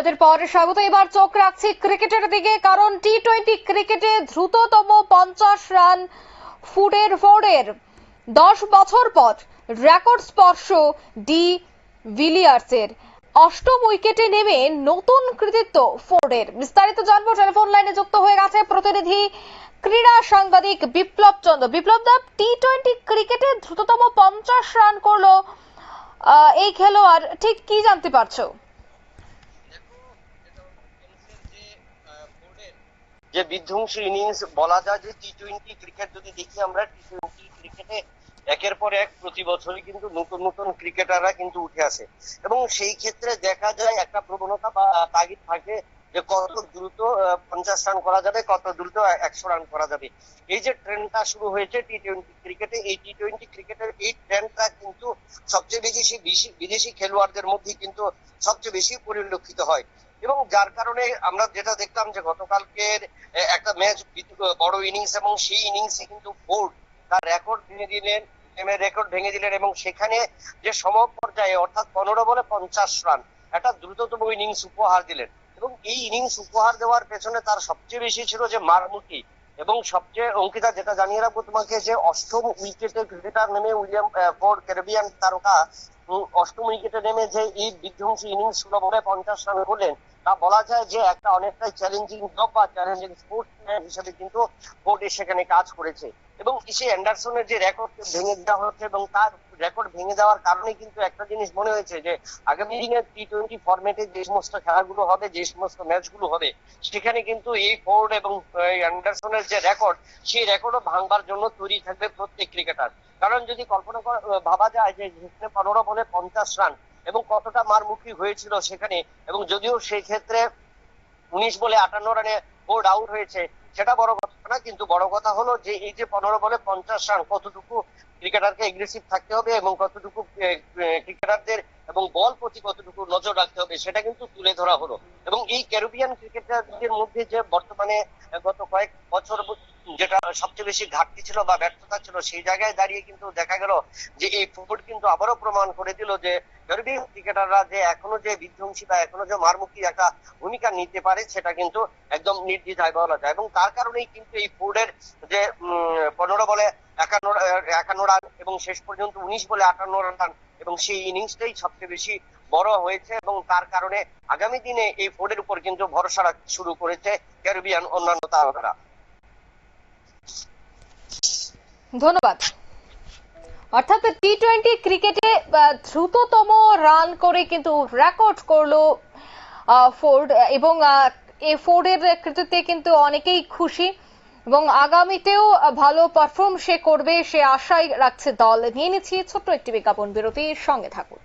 বিরতির পর স্বাগত। এবার চোখ রাখছি ক্রিকেটের দিকে, কারণ টি-20 ক্রিকেটে দ্রুততম 50 রান ফোর্ডের 10 বছর পর রেকর্ড স্পর্শ ডি ভিলিয়ার্সের। অষ্টম উইকেটে নেমে নতুন কৃতিত্ব ফোর্ডের। বিস্তারিত জানবো, টেলিফোন লাইনে যুক্ত হয়ে গেছে প্রতিনিধি ক্রীড়া সাংবাদিক বিপ্লব চন্দ্র। বিপ্লব দা, টি-20 ক্রিকেটে দ্রুততম 50 রান করলো এই খেলোয়াড়, ঠিক কি জানতে পারছো? যে বিধ্বংসী ইনিংস বলা যায় যে টি-20 ক্রিকেট যদি দেখি আমরা, টি-20 ক্রিকেটে একের পর এক প্রতি বছরই কিন্তু নতুন নতুন ক্রিকেটাররা কিন্তু উঠে আসে, এবং সেই ক্ষেত্রে দেখা যায় একটা প্রবণতা বা তাগিদ থাকে যে কত দ্রুত 50 রান করা যাবে, কত দ্রুত 100 রান করা যাবে। এই যে ট্রেন্ডটা শুরু হয়েছে টি-20 ক্রিকেটে, এই টি-20 ক্রিকেটের এই ট্রেন্ডটা কিন্তু সবচেয়ে বেশি বিদেশি খেলোয়াড়দের মধ্যে কিন্তু সবচেয়ে বেশি পরিলক্ষিত হয়। এবং যার কারণে আমরা যেটা দেখলাম যে গতকালকের একটা ম্যাচ বড় ইনিংস, এবং সেই ইনিংসে কিন্তু ফোর্ড তার রেকর্ড ভেঙে দিলেন এবং সেখানে যে সমপর্যায়ে অর্থাৎ 15 বলে 50 রান একটা দ্রুততম ইনিংস উপহার দিলেন। এবং এই ইনিংস উপহার দেওয়ার পেছনে তার সবচেয়ে বেশি ছিল যে মারমুখী, এবং সবচেয়ে অঙ্কিতা যেটা জানিয়ে রাখবো তোমাকে, যে অষ্টম উইকেটে ক্রিকেটার নেমে উইলিয়াম ফোর্ড, ক্যারিবিয়ান তারকা, অষ্টম উইকেটে নেমে যে এই বিধ্বংসী ইনিংস 16 বলে 50 রান করলেন, তা বলা যায় যে একটা অনেকটাই চ্যালেঞ্জিং জব বা চ্যালেঞ্জিং স্পোর্টসম্যান হিসেবে কিন্তু ফোর্ড সেখানে কাজ করেছে। এবং ইসে অ্যান্ডারসনের যে রেকর্ড ভেঙে দেওয়া হচ্ছে, এবং তার রেকর্ড ভেঙে দেওয়ার কারণে কিন্তু একটা জিনিস মনে হয়েছে যে আগামী দিনে টি-20 ফরম্যাটে যে সমস্ত খেলাগুলো হবে, যে সমস্ত ম্যাচগুলো হবে, সেখানে কিন্তু এই ফোর্ড এবং অ্যান্ডারসনের যে রেকর্ড, সেই রেকর্ডও ভাঙবার জন্য তৈরি থাকবে প্রত্যেক ক্রিকেটার। কারণ যদি কল্পনা ভাবা যায় যে 15 বলে 50 রান এবং কতটা মারমুখী হয়েছিল সেখানে, এবং যদিও সেই ক্ষেত্রে 19 বলে 58 রানে ফোর্ড আউট হয়েছে, সেটা বড় কথা না, কিন্তু বড় কথা হলো যে এই যে 15 বলে 50 রান, কতটুকু ক্রিকেটারকে এগ্রেসিভ থাকতে হবে এবং কতটুকু ক্রিকেটারদের এবং বল প্রতি কতটুকু নজর রাখতে হবে, সেটা কিন্তু তুলে ধরা হলো। এবং এই ক্যারিবিয়ান ক্রিকেটারদের মধ্যে যে বর্তমানে গত কয়েক বছর যেটা সবচেয়ে বেশি ঘাটতি ছিল বা ব্যর্থতা ছিল, সেই জায়গায় দাঁড়িয়ে কিন্তু দেখা গেল যে এই ফোর্ড কিন্তু আবারও প্রমাণ করে দিল যে ক্যারিবিয়ান ক্রিকেটাররা যে এখনো যে বিধ্বংসী বা এখনো যে মারমুখী একটা ভূমিকা নিতে পারে, সেটা কিন্তু একদম নির্দ্বিধায় বলা যায়। এবং তার কারণেই কিন্তু এই ফোর্ডের যে 15 বলে 51 রান এবং শেষ পর্যন্ত 19 বলে 58 রান, এবং সেই ইনিংসটাই সবচেয়ে বেশি বড় হয়েছে, এবং তার কারণে আগামী দিনে এই ফোর্ডের উপর কিন্তু ভরসা রাখতে শুরু করেছে ক্যারিবিয়ান অন্যান্য তারকারা। ধন্যবাদ। অর্থাৎ টি-20 ক্রিকেটে দ্রুততম রান করে কিন্তু রেকর্ড করলো ফোর্ড, এবং এই ফোর্ডের কৃতিত্বে কিন্তু অনেকেই খুশি, এবং আগামীতেও ভালো পারফর্ম সে করবে সে আশাই রাখছে দল। নিয়ে নিচ্ছি ছোট্ট একটি বিজ্ঞাপন বিরতির, সঙ্গে থাকুন।